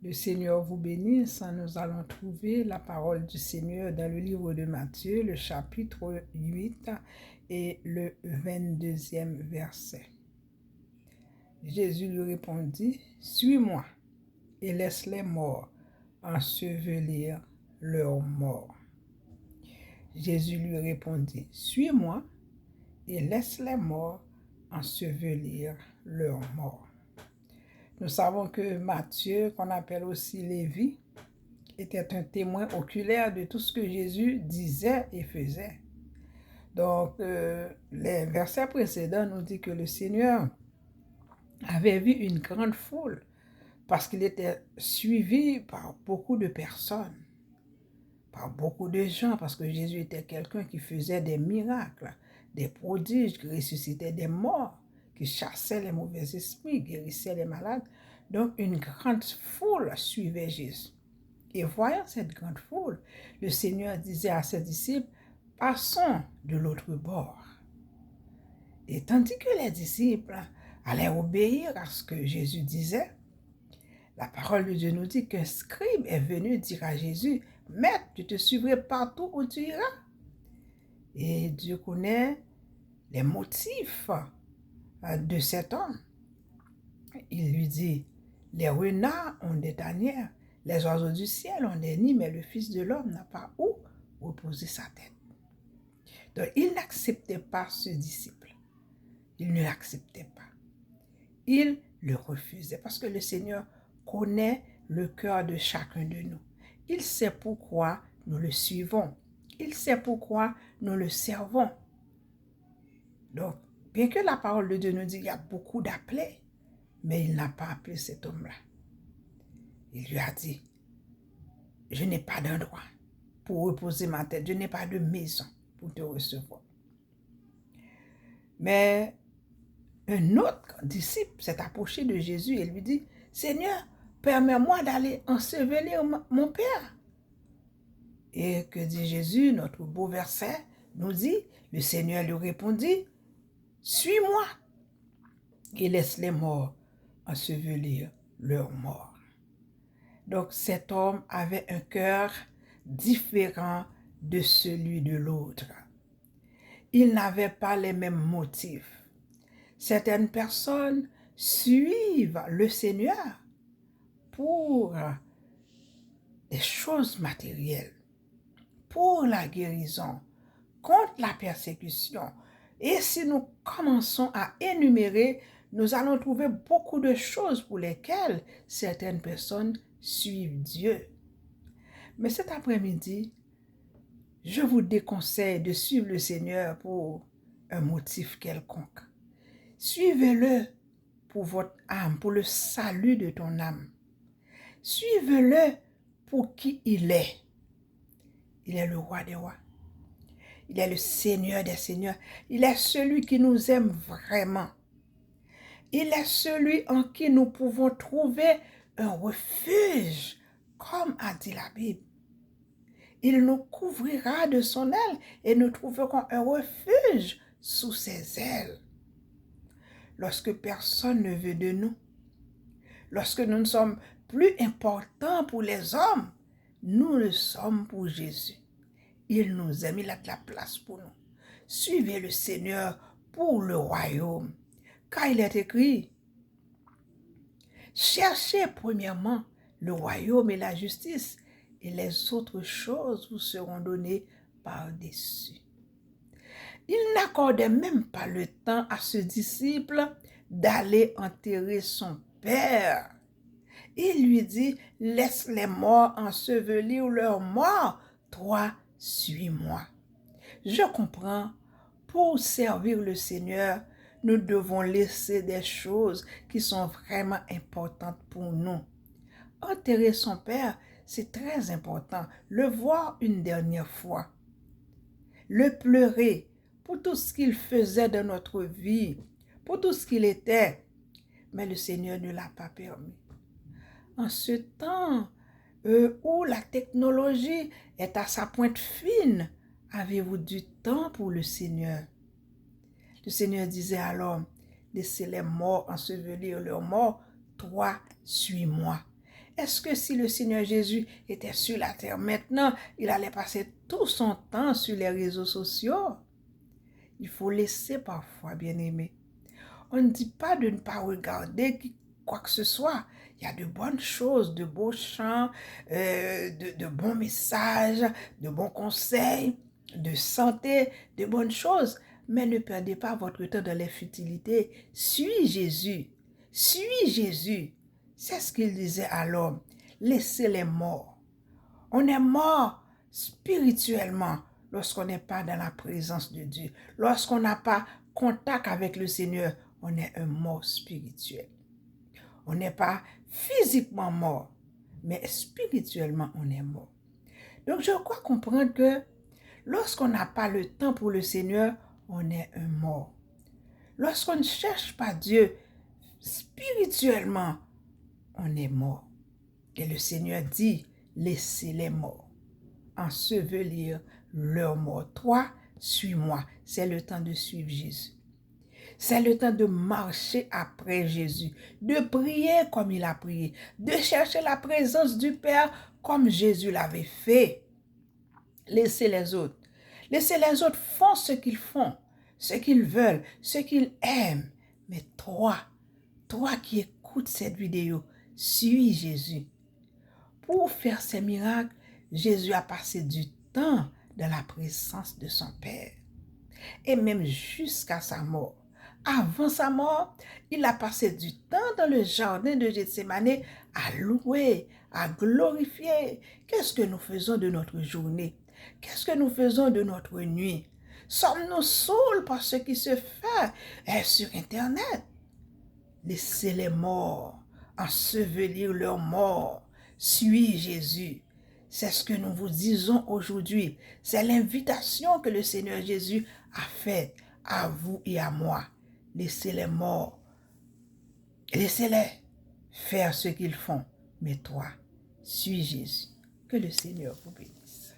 Le Seigneur vous bénisse. Nous allons trouver la parole du Seigneur dans le livre de Matthieu, le chapitre 8 et le 22e verset. Jésus lui répondit, « Suis-moi et laisse les morts ensevelir leurs morts. » Jésus lui répondit, « Suis-moi et laisse les morts ensevelir leurs morts. » Nous savons que Matthieu, qu'on appelle aussi Lévi, était un témoin oculaire de tout ce que Jésus disait et faisait. Donc, les versets précédents nous disent que le Seigneur avait vu une grande foule parce qu'il était suivi par beaucoup de personnes, par beaucoup de gens, parce que Jésus était quelqu'un qui faisait des miracles, des prodiges, qui ressuscitait des morts, qui chassait les mauvais esprits, guérissait les malades. Donc, une grande foule suivait Jésus. Et voyant cette grande foule, le Seigneur disait à ses disciples, « Passons de l'autre bord. » Et tandis que les disciples allaient obéir à ce que Jésus disait, la parole de Dieu nous dit qu'un scribe est venu dire à Jésus, « Maître, je te suivrai partout où tu iras. » Et Dieu connaît les motifs de cet homme. Il lui dit, « Les renards ont des tanières, les oiseaux du ciel ont des nids, mais le Fils de l'homme n'a pas où reposer sa tête. » Donc, il n'acceptait pas ce disciple. Il ne l'acceptait pas. Il le refusait parce que le Seigneur connaît le cœur de chacun de nous. Il sait pourquoi nous le suivons. Il sait pourquoi nous le servons. Donc, bien que la parole de Dieu nous dit qu'il y a beaucoup d'appelés, mais il n'a pas appelé cet homme-là. Il lui a dit, « Je n'ai pas d'endroit pour reposer ma tête. Je n'ai pas de maison pour te recevoir. » Mais un autre disciple s'est approché de Jésus et lui dit, « Seigneur, permets-moi d'aller ensevelir mon Père. » Et que dit Jésus, notre beau verset, nous dit, le Seigneur lui répondit, « Suis-moi et laisse les morts ensevelir leurs morts. » Donc cet homme avait un cœur différent de celui de l'autre. Il n'avait pas les mêmes motifs. Certaines personnes suivent le Seigneur pour des choses matérielles, pour la guérison, contre la persécution. Et si nous commençons à énumérer, nous allons trouver beaucoup de choses pour lesquelles certaines personnes suivent Dieu. Mais cet après-midi, je vous déconseille de suivre le Seigneur pour un motif quelconque. Suivez-le pour votre âme, pour le salut de ton âme. Suivez-le pour qui il est. Il est le roi des rois. Il est le Seigneur des seigneurs. Il est celui qui nous aime vraiment. Il est celui en qui nous pouvons trouver un refuge, comme a dit la Bible. Il nous couvrira de son aile et nous trouverons un refuge sous ses ailes. Lorsque personne ne veut de nous, lorsque nous ne sommes plus importants pour les hommes, nous le sommes pour Jésus. Il nous aime, il a de la place pour nous. Suivez le Seigneur pour le royaume, car il est écrit, cherchez premièrement le royaume et la justice, et les autres choses vous seront données par-dessus. Il n'accordait même pas le temps à ce disciple d'aller enterrer son père. Il lui dit, laisse les morts ensevelir leurs morts, toi, suis-moi. Je comprends, pour servir le Seigneur, nous devons laisser des choses qui sont vraiment importantes pour nous. Enterrer son père, c'est très important. Le voir une dernière fois. Le pleurer pour tout ce qu'il faisait dans notre vie, pour tout ce qu'il était. Mais le Seigneur ne l'a pas permis. En ce temps où la technologie est à sa pointe fine, avez-vous du temps pour le Seigneur? Le Seigneur disait à l'homme, laissez les morts ensevelir leurs morts, toi, suis-moi. Est-ce que si le Seigneur Jésus était sur la terre maintenant, il allait passer tout son temps sur les réseaux sociaux? Il faut laisser parfois, bien-aimé. On ne dit pas de ne pas regarder quoi que ce soit. Il y a de bonnes choses, de beaux chants, de bons messages, de bons conseils, de santé, de bonnes choses. Mais ne perdez pas votre temps dans les futilités. Suis Jésus. Suis Jésus. C'est ce qu'il disait à l'homme. Laissez les morts. On est mort spirituellement lorsqu'on n'est pas dans la présence de Dieu. Lorsqu'on n'a pas contact avec le Seigneur, on est un mort spirituel. On n'est pas physiquement mort, mais spirituellement, on est mort. Donc, je crois comprendre que lorsqu'on n'a pas le temps pour le Seigneur, on est un mort. Lorsqu'on ne cherche pas Dieu spirituellement, on est mort. Et le Seigneur dit, laissez les morts ensevelir leurs morts. Toi, suis-moi. C'est le temps de suivre Jésus. C'est le temps de marcher après Jésus, de prier comme il a prié, de chercher la présence du Père comme Jésus l'avait fait. Laissez les autres. Laissez les autres font ce qu'ils font, ce qu'ils veulent, ce qu'ils aiment. Mais toi qui écoutes cette vidéo, suis Jésus. Pour faire ces miracles, Jésus a passé du temps dans la présence de son Père. Et même jusqu'à sa mort. Avant sa mort, il a passé du temps dans le jardin de Gethsémane à louer, à glorifier. Qu'est-ce que nous faisons de notre journée? Qu'est-ce que nous faisons de notre nuit? Sommes-nous saouls par ce qui se fait sur Internet? Laissez les morts ensevelir leurs morts. Suis Jésus. C'est ce que nous vous disons aujourd'hui. C'est l'invitation que le Seigneur Jésus a faite à vous et à moi. Laissez les morts. Laissez-les faire ce qu'ils font. Mais toi, suis Jésus. Que le Seigneur vous bénisse.